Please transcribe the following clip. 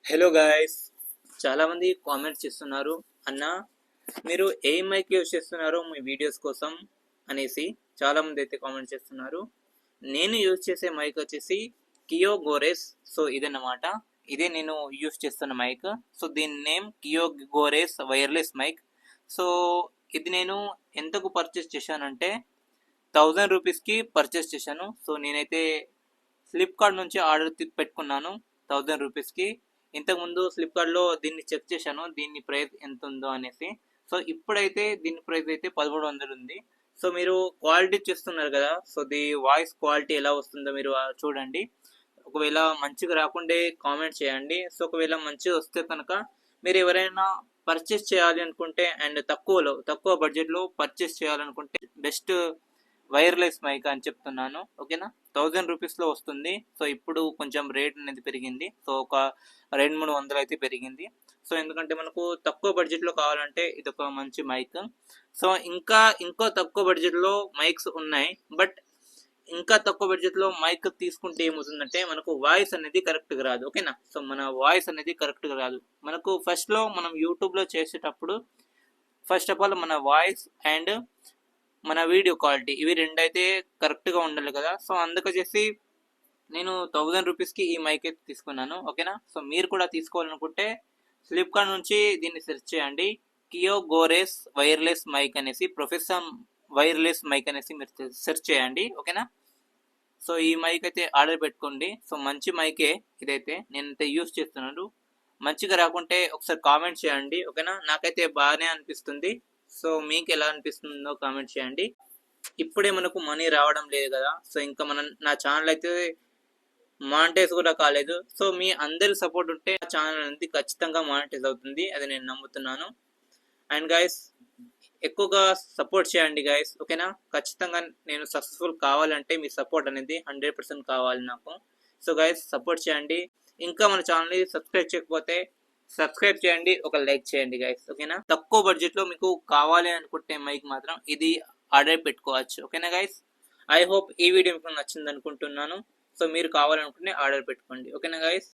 Hello guys, చాలామంది comments చేస్తున్నారు అన్న మీరు ఏ మైక్ యూజ్ చేస్తున్నారో మీ వీడియోస్ కోసం అనేసి చాలామంది అయితే కామెంట్ చేస్తున్నారు. నేను యూజ్ చేసే మైక్ వచ్చేసి కియో గోరెస్. సో ఇదన్నమాట, ఇదే నేను యూజ్ చేస్తున్న మైక్. సో దీని నేమ్ కియో గోరెస్ వైర్లెస్ మైక్. సో ఇది నేను ఎంతకు పర్చేస్ చేశానంటే 1000 రూపీస్కి పర్చేస్ చేశాను. సో నేనైతే ఫ్లిప్కార్ట్ నుంచి ఆర్డర్ పెట్టుకున్నాను 1000 రూపీస్కి. ఇంతకుముందు ఫ్లిప్కార్ట్లో దీన్ని చెక్ చేశాను, దీని ప్రైస్ ఎంత ఉందో అనేసి. సో ఇప్పుడైతే దీని ప్రైస్ అయితే 1300 ఉంది. సో మీరు క్వాలిటీ చూస్తున్నారు కదా, సో ది వాయిస్ క్వాలిటీ ఎలా వస్తుందో మీరు చూడండి. ఒకవేళ మంచిగా రాకుండే కామెంట్ చేయండి. సో ఒకవేళ మంచిగా వస్తే కనుక మీరు ఎవరైనా పర్చేస్ చేయాలి అనుకుంటే అండ్ తక్కువ బడ్జెట్లో పర్చేస్ చేయాలనుకుంటే బెస్ట్ వైర్లెస్ మైక్ అని చెప్తున్నాను. ఓకేనా, 1000 రూపీస్లో వస్తుంది. సో ఇప్పుడు కొంచెం రేట్ అనేది పెరిగింది. సో ఒక 200-300 అయితే పెరిగింది. సో ఎందుకంటే మనకు తక్కువ బడ్జెట్లో కావాలంటే ఇది ఒక మంచి మైక్. సో ఇంకా తక్కువ బడ్జెట్లో మైక్స్ ఉన్నాయి. బట్ ఇంకా తక్కువ బడ్జెట్లో మైక్ తీసుకుంటే ఏమవుతుందంటే మనకు వాయిస్ అనేది కరెక్ట్గా రాదు. ఓకేనా, సో మన వాయిస్ అనేది కరెక్ట్గా రాదు. మనకు ఫస్ట్లో మనం యూట్యూబ్లో చేసేటప్పుడు ఫస్ట్ ఆఫ్ ఆల్ మన వాయిస్ అండ్ మన వీడియో క్వాలిటీ ఇవి రెండైతే కరెక్ట్గా ఉండాలి కదా. సో అందుకొచ్చేసి నేను 1000 రూపీస్కి ఈ మైక్ అయితే తీసుకున్నాను. ఓకేనా, సో మీరు కూడా తీసుకోవాలనుకుంటే ఫ్లిప్కార్ట్ నుంచి దీన్ని సెర్చ్ చేయండి. కియో గోరెస్ వైర్లెస్ మైక్ అనేసి, ప్రొఫెషనల్ వైర్లెస్ మైక్ అనేసి మీరు సెర్చ్ చేయండి. ఓకేనా, సో ఈ మైక్ అయితే ఆర్డర్ పెట్టుకోండి. సో మంచి మైకే ఇదైతే, నేనైతే యూస్ చేస్తున్నాను. మంచిగా రాకుంటే ఒకసారి కామెంట్ చేయండి. ఓకేనా, నాకైతే బాగానే అనిపిస్తుంది. సో మీకు ఎలా అనిపిస్తుందో కామెంట్ చేయండి. ఇప్పుడే మనకు మనీ రావడం లేదు కదా, సో ఇంకా నా ఛానల్ అయితే మానిటైజ్ కూడా కాలేదు. సో మీ అందరి సపోర్ట్ ఉంటే ఆ ఛానల్ అనేది ఖచ్చితంగా మానిటైజ్ అవుతుంది, అది నేను నమ్ముతున్నాను. అండ్ గైస్, ఎక్కువగా సపోర్ట్ చేయండి గైస్. ఓకేనా, ఖచ్చితంగా నేను సక్సెస్ఫుల్ కావాలంటే మీ సపోర్ట్ అనేది 100% కావాలి నాకు. సో గైస్, సపోర్ట్ చేయండి. ఇంకా మన ఛానల్ని సబ్స్క్రైబ్ చేయకపోతే సబ్స్క్రైబ్ చేయండి, ఒక లైక్ చేయండి గైస్. ఓకేనా, తక్కువ బడ్జెట్లో మీకు కావాలి అనుకుంటే మైక్ మాత్రం ఇది ఆర్డర్ పెట్టుకోవచ్చు. ఓకేనా గైస్, ఐ హోప్ ఈ వీడియో మీకు నచ్చింది అనుకుంటున్నాను. సో మీరు కావాలనుకుంటే ఆర్డర్ పెట్టుకోండి. ఓకేనా గైస్.